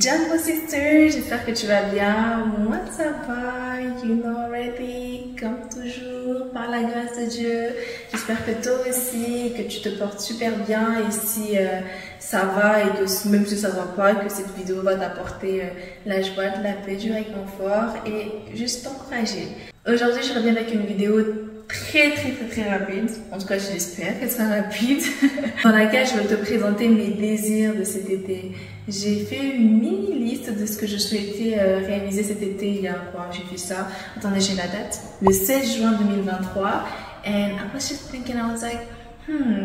Jumbo sister, j'espère que tu vas bien. Moi ça va, you know already, comme toujours, par la grâce de Dieu. J'espère que toi aussi, que tu te portes super bien et si ça va et que même si ça va pas, que cette vidéo va t'apporter la joie, de la paix, du réconfort et juste t'encourager. Aujourd'hui, je reviens avec une vidéo très rapide, en tout cas j'espère qu'elle sera rapide, dans laquelle je vais te présenter mes désirs de cet été. J'ai fait une mini liste de ce que je souhaitais réaliser cet été. Il y a quoi? J'ai fait ça, attendez, j'ai la date, le 16 juin 2023, and I was just thinking, I was like,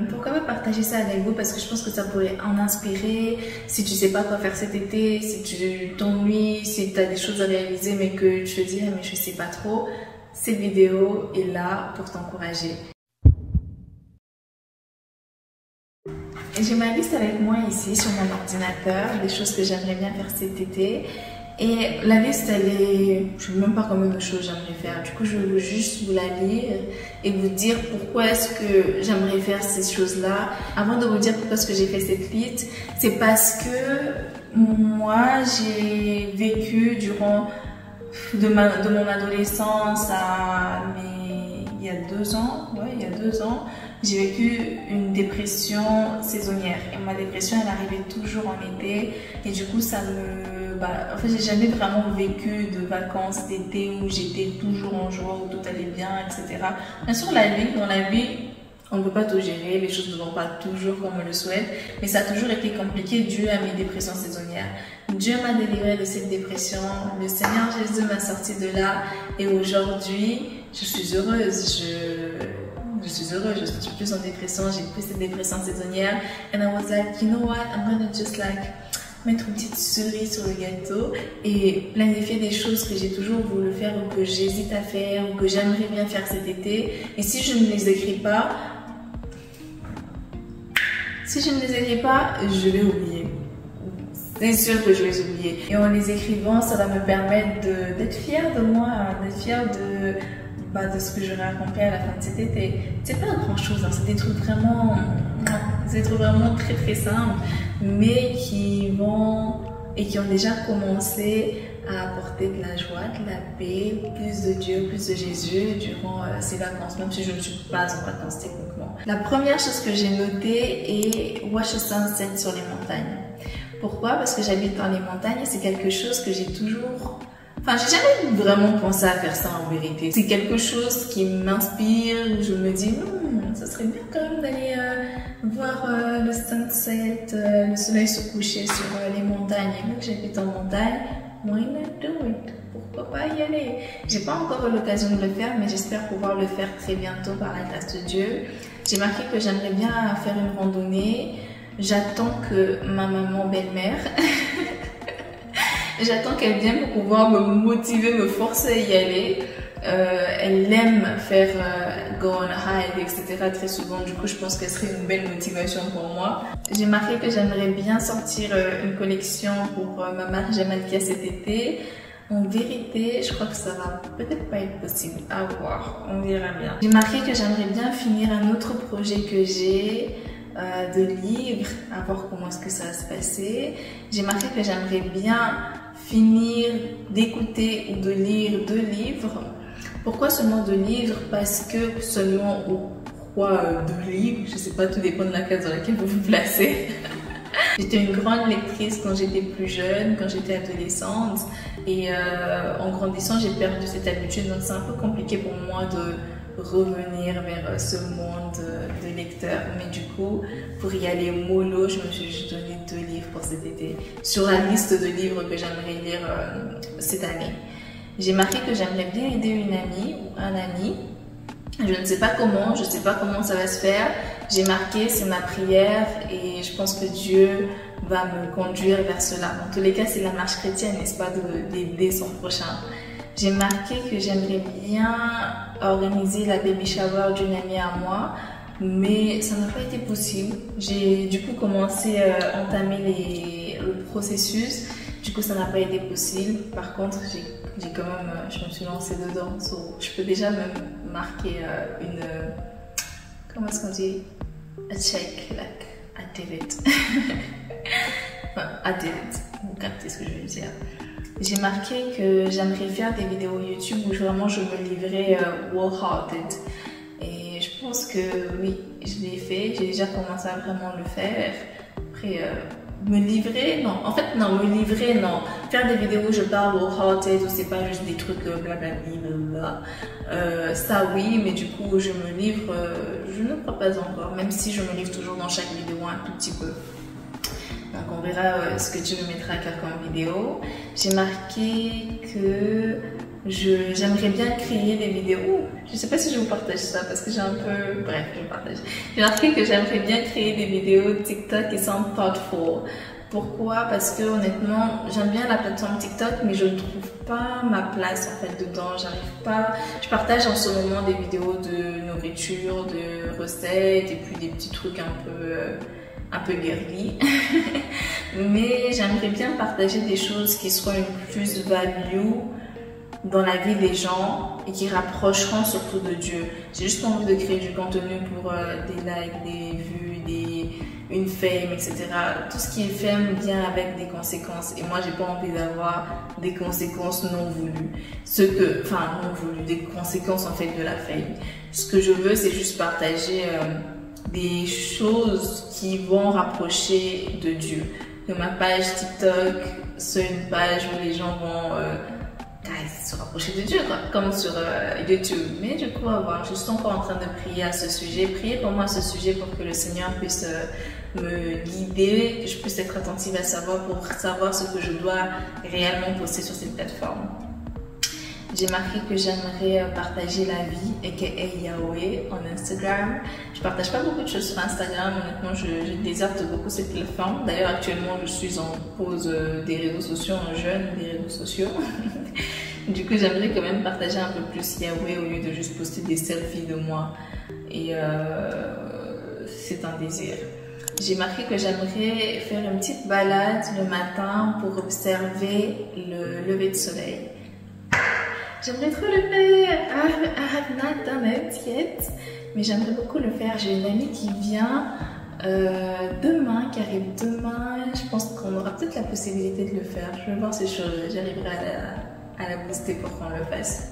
pourquoi pas partager ça avec vous, parce que je pense que ça pourrait en inspirer si tu sais pas quoi faire cet été, si tu t'ennuies, si tu as des choses à réaliser mais que tu te dis mais je sais pas trop. Cette vidéo est là pour t'encourager. J'ai ma liste avec moi ici sur mon ordinateur, des choses que j'aimerais bien faire cet été. Et la liste, elle est... Je ne sais même pas combien de choses j'aimerais faire. Du coup, je veux juste vous la lire et vous dire pourquoi est-ce que j'aimerais faire ces choses-là. Avant de vous dire pourquoi est-ce que j'ai fait cette liste, c'est parce que moi, j'ai vécu durant... de mon adolescence à il y a 2 ans, j'ai vécu une dépression saisonnière et ma dépression elle arrivait toujours en été et du coup ça me... en fait j'ai jamais vraiment vécu de vacances d'été où j'étais toujours en joie, où tout allait bien, etc. Bien sûr dans la vie, on ne peut pas tout gérer, les choses ne vont pas toujours comme on le souhaite, mais ça a toujours été compliqué dû à mes dépressions saisonnières. Dieu m'a délivré de cette dépression, le Seigneur Jésus m'a sorti de là et aujourd'hui, je suis heureuse, je suis plus en dépression, j'ai plus cette dépression saisonnière. And I was like, you know what, I'm gonna just like mettre une petite cerise sur le gâteau et planifier des choses que j'ai toujours voulu faire ou que j'hésite à faire ou que j'aimerais bien faire cet été. Et si je ne les écris pas, je vais oublier. C'est sûr que je vais les oublier. Et en les écrivant, ça va me permettre d'être fière de moi, d'être fière de ce que j'aurai accompli à la fin de cet été. C'est pas grand chose, hein. C'est des trucs vraiment très simples, mais qui ont déjà commencé à apporter de la joie, de la paix, plus de Dieu, plus de Jésus durant ces vacances, même si je ne suis pas en vacances techniquement. La première chose que j'ai notée est Watch the Sunset sur les montagnes. Pourquoi? Parce que j'habite dans les montagnes et c'est quelque chose que j'ai toujours... Enfin, j'ai jamais vraiment pensé à faire ça en vérité. C'est quelque chose qui m'inspire, où je me dis, ça serait bien quand même d'aller voir le sunset, le soleil se coucher sur les montagnes. Et vu que j'habite en montagne, why not do it? Pourquoi pas y aller? J'ai pas encore eu l'occasion de le faire, mais j'espère pouvoir le faire très bientôt par la grâce de Dieu. J'ai marqué que j'aimerais bien faire une randonnée. J'attends que ma maman belle-mère, j'attends qu'elle vienne pour pouvoir me motiver, me forcer à y aller. Elle aime faire go on hike, etc. très souvent. Du coup, je pense qu'elle serait une belle motivation pour moi. J'ai marqué que j'aimerais bien sortir une collection pour ma marque Jamalkia cet été. En vérité, je crois que ça va peut-être pas être possible. À voir, on verra bien. J'ai marqué que j'aimerais bien finir un autre projet que j'ai. De livres, à voir comment est-ce que ça va se passer. J'ai marqué que j'aimerais bien finir d'écouter ou de lire 2 livres. Pourquoi seulement 2 livres? Parce que seulement ou pourquoi 2 livres? Je sais pas, tout dépend de la case dans laquelle vous vous placez. J'étais une grande lectrice quand j'étais plus jeune, quand j'étais adolescente et en grandissant j'ai perdu cette habitude, donc c'est un peu compliqué pour moi de revenir vers ce monde de lecteurs, mais du coup pour y aller mollo je me suis juste donné 2 livres pour cet été sur la liste de livres que j'aimerais lire cette année. J'ai marqué que j'aimerais bien aider une amie ou un ami. Je ne sais pas comment ça va se faire. J'ai marqué c'est ma prière et je pense que Dieu va me conduire vers cela. Dans tous les cas c'est la marche chrétienne, n'est-ce pas, d'aider son prochain. J'ai marqué que j'aimerais bien organiser la baby shower d'une amie à moi, mais ça n'a pas été possible. J'ai du coup commencé à entamer le processus, du coup ça n'a pas été possible. Par contre, j'ai quand même, je me suis lancée dedans. Je peux déjà me marquer une, comment est-ce qu'on dit? A check, like I did it. Enfin, I did it. Vous captez ce que je veux dire. J'ai marqué que j'aimerais faire des vidéos YouTube où vraiment je me livrais wholehearted. Et je pense que oui, je l'ai fait. J'ai déjà commencé à vraiment le faire. Après, me livrer, non. En fait, non, me livrer, non. Faire des vidéos où je parle wholehearted, où c'est pas juste des trucs blablabla. Ça, oui, mais du coup, je me livre, je ne crois pas encore. Même si je me livre toujours dans chaque vidéo un tout petit peu. Donc on verra ce que Dieu me mettra à cœur comme vidéo. J'ai marqué que j'aimerais bien créer des vidéos. Je ne sais pas si je vous partage ça parce que j'ai un peu... Bref, je partage. J'ai marqué que j'aimerais bien créer des vidéos TikTok qui sont thoughtful. Pourquoi? Parce que honnêtement, j'aime bien la plateforme TikTok, mais je ne trouve pas ma place en fait dedans. J'arrive pas. Je partage en ce moment des vidéos de nourriture, de recettes et puis des petits trucs un peu girly. Mais j'aimerais bien partager des choses qui seront une plus-value dans la vie des gens et qui rapprocheront surtout de Dieu. J'ai juste envie de créer du contenu pour des likes, des vues, une fame, etc. Tout ce qui est fame vient avec des conséquences et moi j'ai pas envie d'avoir des conséquences non voulues. Non voulues, des conséquences en fait de la fame. Ce que je veux c'est juste partager des choses qui vont rapprocher de Dieu. Que ma page TikTok, c'est une page où les gens vont se rapprocher de Dieu, quoi, comme sur YouTube. Mais du coup, à voir, je suis encore en train de prier à ce sujet. Priez pour moi à ce sujet pour que le Seigneur puisse me guider, que je puisse être attentive à savoir pour savoir ce que je dois réellement poster sur cette plateforme. J'ai marqué que j'aimerais partager la vie aka Yahweh en Instagram. Je partage pas beaucoup de choses sur Instagram, honnêtement je déserte beaucoup cette plateforme. D'ailleurs actuellement je suis en pause des réseaux sociaux, en jeûne des réseaux sociaux. Du coup j'aimerais quand même partager un peu plus Yahweh au lieu de juste poster des selfies de moi. Et c'est un désir. J'ai marqué que j'aimerais faire une petite balade le matin pour observer le lever de soleil. J'aimerais trop le faire. I have not done it yet. Mais j'aimerais beaucoup le faire. J'ai une amie qui vient demain, qui arrive demain. Je pense qu'on aura peut-être la possibilité de le faire. Je vais voir si j'arriverai à la booster pour qu'on le fasse.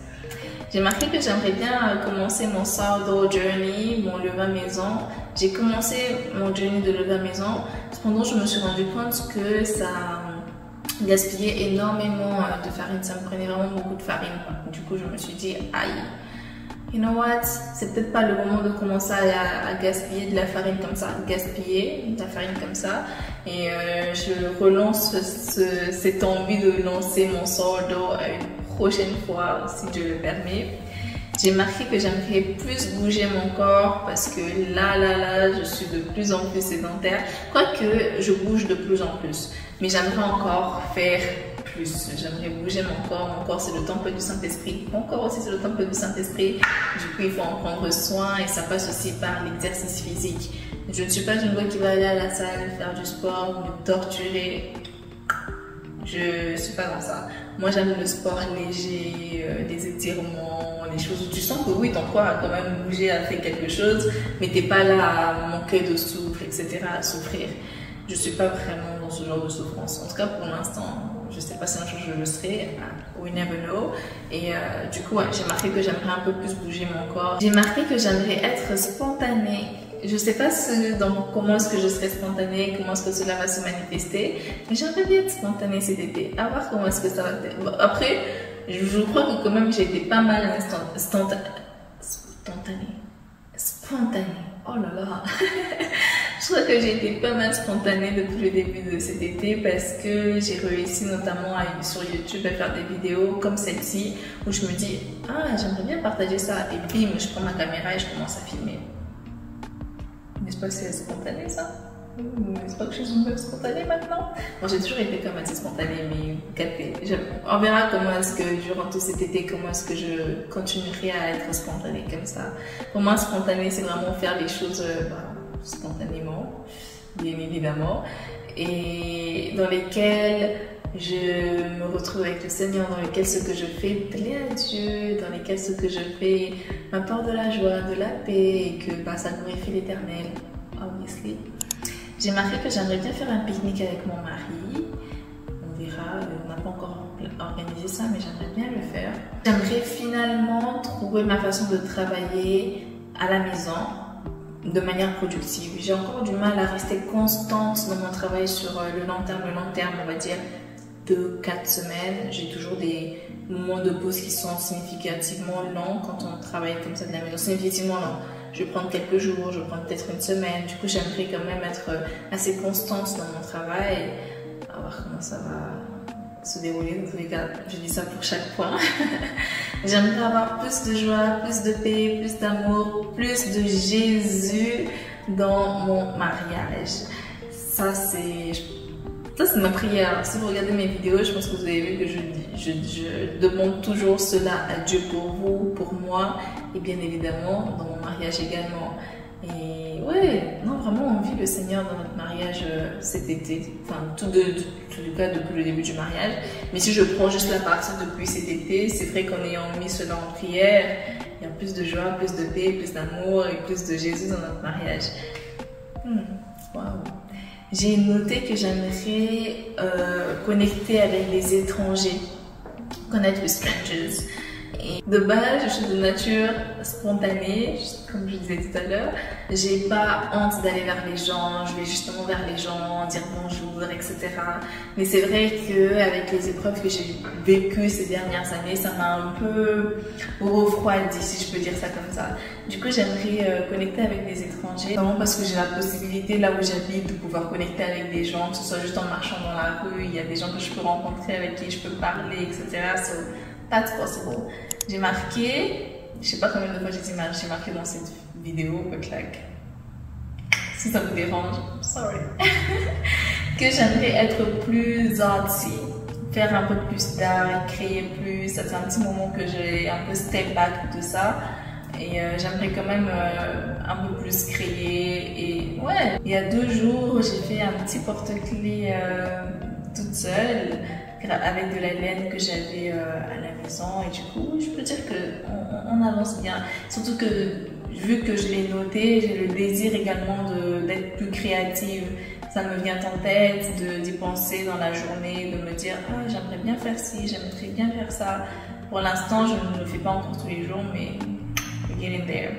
J'ai marqué que j'aimerais bien commencer mon sourdough journey, mon levain maison. J'ai commencé mon journey de levain maison. Cependant, je me suis rendu compte que ça gaspillait énormément de farine. Ça me prenait vraiment beaucoup de farine. Du coup, je me suis dit, aïe, you know what, c'est peut-être pas le moment de commencer à gaspiller de la farine comme ça. Gaspiller de la farine comme ça. Et je relance cette envie de lancer mon sourdough à une prochaine fois, si Dieu le permet. J'ai marqué que j'aimerais plus bouger mon corps parce que là, je suis de plus en plus sédentaire. Quoique, je bouge de plus en plus. Mais j'aimerais encore faire plus. J'aimerais bouger mon corps. Mon corps, c'est le temple du Saint-Esprit. Mon corps aussi, c'est le temple du Saint-Esprit. Du coup, il faut en prendre soin et ça passe aussi par l'exercice physique. Je ne suis pas une voix qui va aller à la salle, faire du sport, me torturer. Je suis pas dans ça. Moi, j'aime le sport léger, des étirements, les choses où tu sens que oui, ton corps a quand même bougé, a fait quelque chose, mais t'es pas là à manquer de souffle, etc., à souffrir. Je suis pas vraiment dans ce genre de souffrance. En tout cas, pour l'instant, je sais pas si un jour je le serai. We never know. Et du coup, ouais, j'ai marqué que j'aimerais un peu plus bouger mon corps. J'ai marqué que j'aimerais être spontanée. Je sais pas comment est-ce que je serai spontanée, comment est-ce que cela va se manifester, mais j'aimerais bien être spontanée cet été, à voir comment est-ce que ça va être. Bon, après, je crois que quand même j'ai été pas mal spontanée. Oh là là. Je crois que j'ai été pas mal spontanée depuis le début de cet été parce que j'ai réussi notamment sur YouTube à faire des vidéos comme celle-ci où je me dis « Ah, j'aimerais bien partager ça » et bim, je prends ma caméra et je commence à filmer. N'est-ce pas que c'est spontané ça? N'est-ce pas que je suis une meuf spontanée maintenant? Bon, j'ai toujours été comme assez spontanée, mais capté. On verra comment est-ce que durant tout cet été, comment est-ce que je continuerai à être spontanée comme ça. Pour moi, spontané, c'est vraiment faire les choses spontanément, bien évidemment, et dans lesquelles je me retrouve avec le Seigneur, dans lesquelles ce que je fais plaît à Dieu, dans lesquelles ce que je fais m'apporte de la joie, de la paix, et que ça glorifie l'Éternel, obviously. J'ai marqué que j'aimerais bien faire un pique-nique avec mon mari. On n'a pas encore organisé ça, mais j'aimerais bien le faire. J'aimerais finalement trouver ma façon de travailler à la maison de manière productive. J'ai encore du mal à rester constante dans mon travail sur le long terme, on va dire 2-4 semaines. J'ai toujours des moments de pause qui sont significativement longs quand on travaille comme ça de la maison. Significativement long. Je vais prendre quelques jours, je vais prendre peut-être une semaine. Du coup, j'aimerais quand même être assez constante dans mon travail. On va voir comment ça va se dérouler. Dans tous les cas, je dis ça pour chaque point. J'aimerais avoir plus de joie, plus de paix, plus d'amour, plus de Jésus dans mon mariage. Ça, c'est ma prière. Si vous regardez mes vidéos, je pense que vous avez vu que je demande toujours cela à Dieu pour vous, pour moi, et bien évidemment dans mon mariage également. Et ouais, non, vraiment, on vit le Seigneur dans notre mariage cet été. Enfin, tout le cas depuis le début du mariage. Mais si je prends juste la partie depuis cet été, c'est vrai qu'en ayant mis cela en prière, il y a plus de joie, plus de paix, plus d'amour et plus de Jésus dans notre mariage. Wow. J'ai noté que j'aimerais connecter avec les étrangers, connect with strangers. Et de base, je suis de nature spontanée, comme je disais tout à l'heure. J'ai pas honte d'aller vers les gens, je vais justement vers les gens, dire bonjour, etc. Mais c'est vrai qu'avec les épreuves que j'ai vécues ces dernières années, ça m'a un peu refroidi, si je peux dire ça comme ça. Du coup, j'aimerais connecter avec des étrangers, vraiment parce que j'ai la possibilité, là où j'habite, de pouvoir connecter avec des gens, que ce soit juste en marchant dans la rue, il y a des gens que je peux rencontrer, avec qui je peux parler, etc. So, that's possible. J'ai marqué, je sais pas combien de fois j'ai marqué dans cette vidéo, but like, si ça vous dérange, sorry, que j'aimerais être plus arty, faire un peu plus d'art, créer plus. Ça fait un petit moment que j'ai un peu step back de ça. Et j'aimerais quand même un peu plus créer. Et ouais, il y a 2 jours, j'ai fait un petit porte-clés toute seule avec de la laine que j'avais à la maison. Et du coup, je peux dire qu'on avance bien. Surtout que vu que je l'ai noté, j'ai le désir également d'être plus créative. Ça me vient en tête d'y penser dans la journée, de me dire « Ah, j'aimerais bien faire ci, j'aimerais bien faire ça ». Pour l'instant, je ne le fais pas encore tous les jours, mais getting there.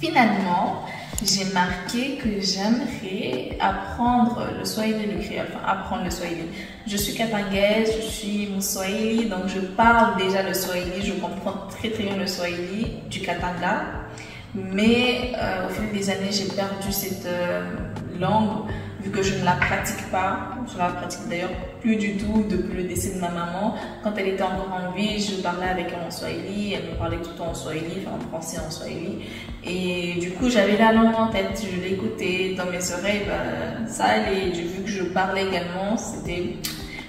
Finalement, j'ai marqué que j'aimerais apprendre le swahili et le créole, enfin apprendre le swahili. Je suis katangaise, je suis mswahili, donc je parle déjà le swahili, je comprends très bien le swahili du Katanga, mais au fil des années, j'ai perdu cette langue vu que je ne la pratique pas. Je la pratique d'ailleurs plus du tout depuis le décès de ma maman. Quand elle était encore en vie, je parlais avec elle en swahili, elle me parlait tout le temps en swahili, enfin en français en swahili. Et du coup, j'avais la langue en tête, je l'écoutais dans mes oreilles, bah, ça allait. Vu que je parlais également, c'était...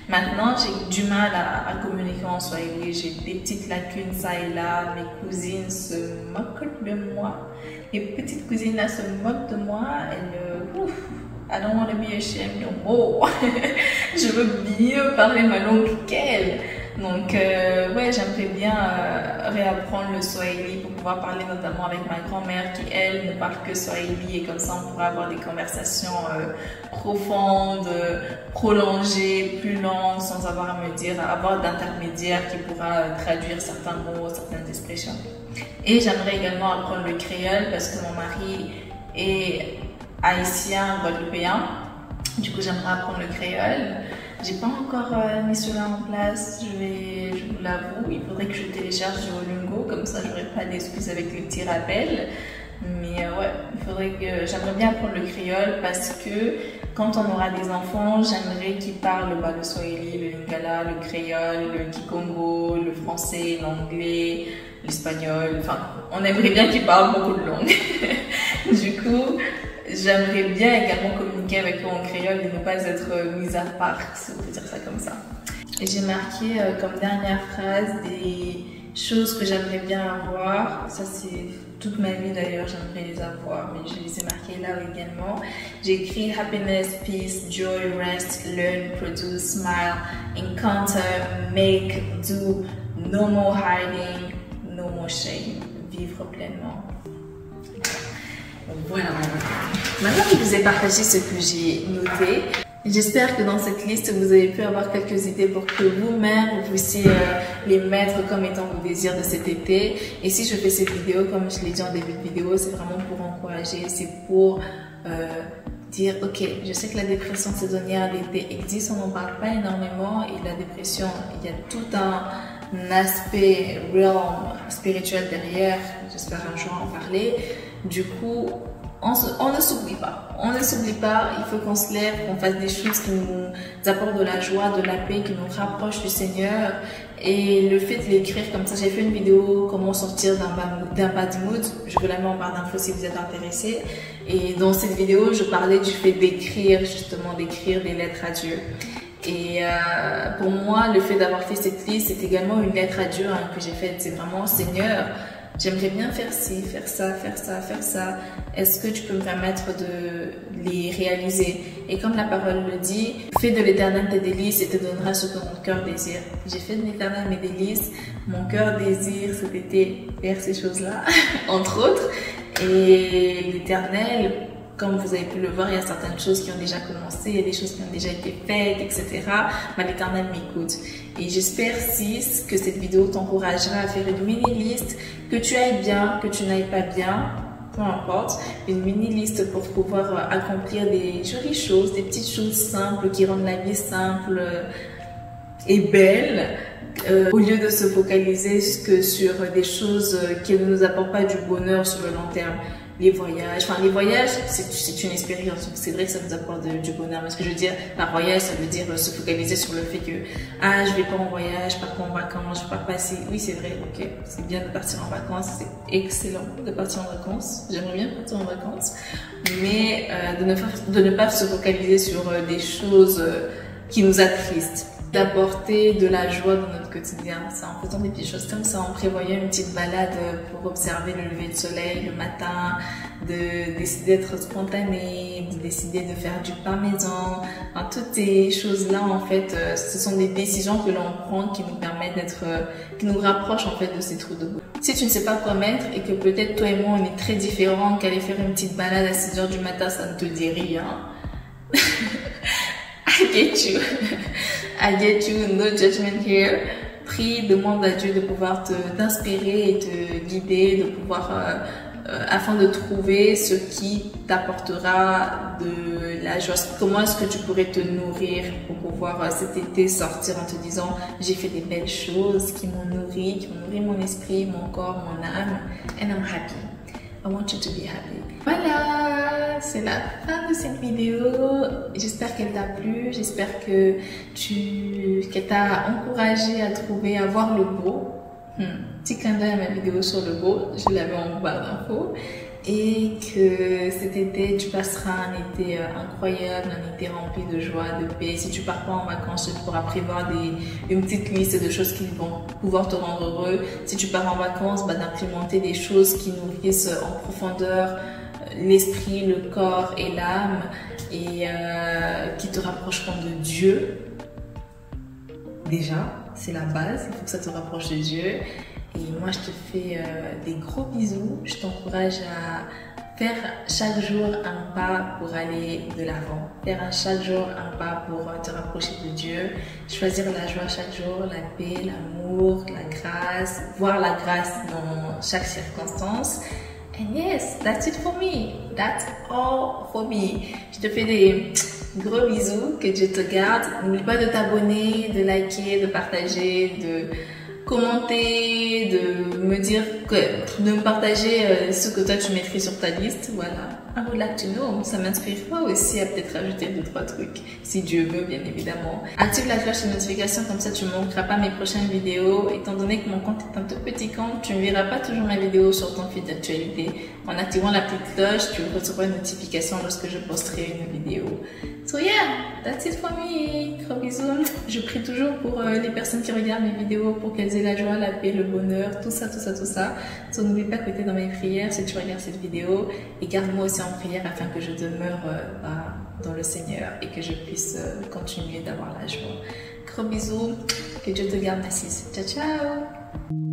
Maintenant, j'ai du mal à communiquer en swahili, j'ai des petites lacunes ça et là, mes cousines se moquent de moi. Les petites cousines là se moquent de moi, elles... I don't want to be ashamed no more. Je veux mieux parler ma langue qu'elle. Donc, ouais, j'aimerais bien réapprendre le swahili pour pouvoir parler notamment avec ma grand-mère qui, elle, ne parle que swahili. Et comme ça, on pourra avoir des conversations profondes, prolongées, plus longues, sans avoir à me dire, avoir d'intermédiaire qui pourra traduire certains mots, certaines expressions. Et j'aimerais également apprendre le créole parce que mon mari est haïtien, guadeloupéen. Du coup, j'aimerais apprendre le créole. J'ai pas encore mis cela en place, je vous l'avoue. Il faudrait que je télécharge Duolingo, comme ça j'aurai pas d'excuses avec les petits rappels. Mais ouais, j'aimerais bien apprendre le créole parce que quand on aura des enfants, j'aimerais qu'ils parlent le swahili, le lingala, le créole, le kikongo, le français, l'anglais, l'espagnol. Enfin, on aimerait bien qu'ils parlent beaucoup de langues. Du coup, j'aimerais bien également communiquer avec eux en créole et ne pas être mise à part, si on peut dire ça comme ça. Et j'ai marqué comme dernière phrase des choses que j'aimerais bien avoir. Ça, c'est toute ma vie d'ailleurs, j'aimerais les avoir, mais je les ai marquées là également. J'ai écrit happiness, peace, joy, rest, learn, produce, smile, encounter, make, do, no more hiding, no more shame. Vivre pleinement. Voilà. Maintenant que je vous ai partagé ce que j'ai noté, J'espère que dans cette liste, vous avez pu avoir quelques idées pour que vous-même, vous puissiez les mettre comme étant vos désirs de cet été. Et si je fais cette vidéo, comme je l'ai dit en début de vidéo, c'est vraiment pour encourager, c'est pour dire, ok, je sais que la dépression saisonnière d'été existe, on n'en parle pas énormément. Et la dépression, il y a tout un aspect realm spirituel derrière. J'espère un jour en parler. Du coup, on ne s'oublie pas. On ne s'oublie pas. Il faut qu'on se lève, qu'on fasse des choses qui nous apportent de la joie, de la paix, qui nous rapprochent du Seigneur. Et le fait de l'écrire comme ça, j'ai fait une vidéo comment sortir d'un bad mood. Je vous la mets en barre d'infos si vous êtes intéressés. Et dans cette vidéo, je parlais du fait d'écrire, justement, d'écrire des lettres à Dieu. Et pour moi, le fait d'avoir fait cette liste, c'est également une lettre à Dieu que j'ai faite. C'est vraiment, Seigneur, j'aimerais bien faire ci, faire ça, faire ça, faire ça. Est-ce que tu peux me permettre de les réaliser? Et comme la parole le dit, fais de l'Éternel tes délices et te donnera ce que mon cœur désire. J'ai fait de l'Éternel mes délices. Mon cœur désire cet été faire ces choses-là, entre autres. Et l'Éternel, comme vous avez pu le voir, il y a certaines choses qui ont déjà commencé, il y a des choses qui ont déjà été faites, etc. Mais l'Éternel m'écoute. Et j'espère, Sis, que cette vidéo t'encouragera à faire une mini-liste, que tu ailles bien, que tu n'ailles pas bien, peu importe, une mini-liste pour pouvoir accomplir des jolies choses, des petites choses simples qui rendent la vie simple et belle, au lieu de se focaliser sur des choses qui ne nous apportent pas du bonheur sur le long terme. Les voyages, c'est une expérience, donc c'est vrai que ça nous apporte du bonheur. Mais ce que je veux dire par voyage, ça veut dire se focaliser sur le fait que je vais pas en voyage, pas en vacances, je vais pas passer. Oui, c'est vrai, ok, c'est bien de partir en vacances, c'est excellent de partir en vacances. J'aimerais bien partir en vacances, mais de ne pas se focaliser sur des choses qui nous attristent. D'apporter de la joie dans notre quotidien, c'est en faisant des petites choses comme ça, en prévoyant une petite balade pour observer le lever de soleil le matin, de décider d'être spontané, de décider de faire du pain maison. Enfin, toutes ces choses-là, en fait, ce sont des décisions que l'on prend qui nous permettent qui nous rapprochent en fait de ces trous de boue. Si tu ne sais pas quoi mettre et que peut-être toi et moi on est très différents, qu'aller faire une petite balade à 6 h du matin, ça ne te dit rien. I get you. I get you, no judgment here. Prie, demande à Dieu de pouvoir t'inspirer et te guider, de pouvoir, afin de trouver ce qui t'apportera de la joie. Comment est-ce que tu pourrais te nourrir pour pouvoir cet été sortir en te disant j'ai fait des belles choses qui m'ont nourri mon esprit, mon corps, mon âme, and I'm happy. I want you to be happy. Voilà, c'est la fin de cette vidéo. J'espère qu'elle t'a plu. J'espère que qu'elle t'a encouragé à voir le beau. Petit clin d'œil à ma vidéo sur le beau. Je l'avais en barre d'infos. Et que cet été, tu passeras un été incroyable, un été rempli de joie, de paix. Si tu pars pas en vacances, tu pourras prévoir une petite liste de choses qui vont pouvoir te rendre heureux. Si tu pars en vacances, d'implémenter des choses qui nourrissent en profondeur l'esprit, le corps et l'âme et qui te rapprocheront de Dieu. Déjà, c'est la base, il faut que ça te rapproche de Dieu. Et moi, je te fais des gros bisous. Je t'encourage à faire chaque jour un pas pour aller de l'avant. Faire chaque jour un pas pour te rapprocher de Dieu. Choisir la joie chaque jour, la paix, l'amour, la grâce. Voir la grâce dans chaque circonstance. And yes, that's it for me. That's all for me. Je te fais des gros bisous. Que Dieu te garde. N'oublie pas de t'abonner, de liker, de partager, de commenter, de me partager ce que toi tu mettrais sur ta liste. Voilà, I would like to know. Ça m'inspirera aussi à peut-être rajouter 2-3 trucs, si Dieu veut, bien évidemment. Active la cloche de notification, comme ça tu ne manqueras pas mes prochaines vidéos. Étant donné que mon compte est un tout petit compte, tu ne verras pas toujours mes vidéos sur ton feed d'actualité. En activant la petite cloche, tu recevras une notification lorsque je posterai une vidéo. So yeah, that's it for me. Gros bisous. Je prie toujours pour les personnes qui regardent mes vidéos pour qu'elles aient la joie, la paix, le bonheur, tout ça, tout ça, tout ça. So n'oublie pas que tu es dans mes prières si tu regardes cette vidéo et garde-moi aussi en prière afin que je demeure dans le Seigneur et que je puisse continuer d'avoir la joie. Gros bisous. Que Dieu te garde, Nassis. Ciao, ciao.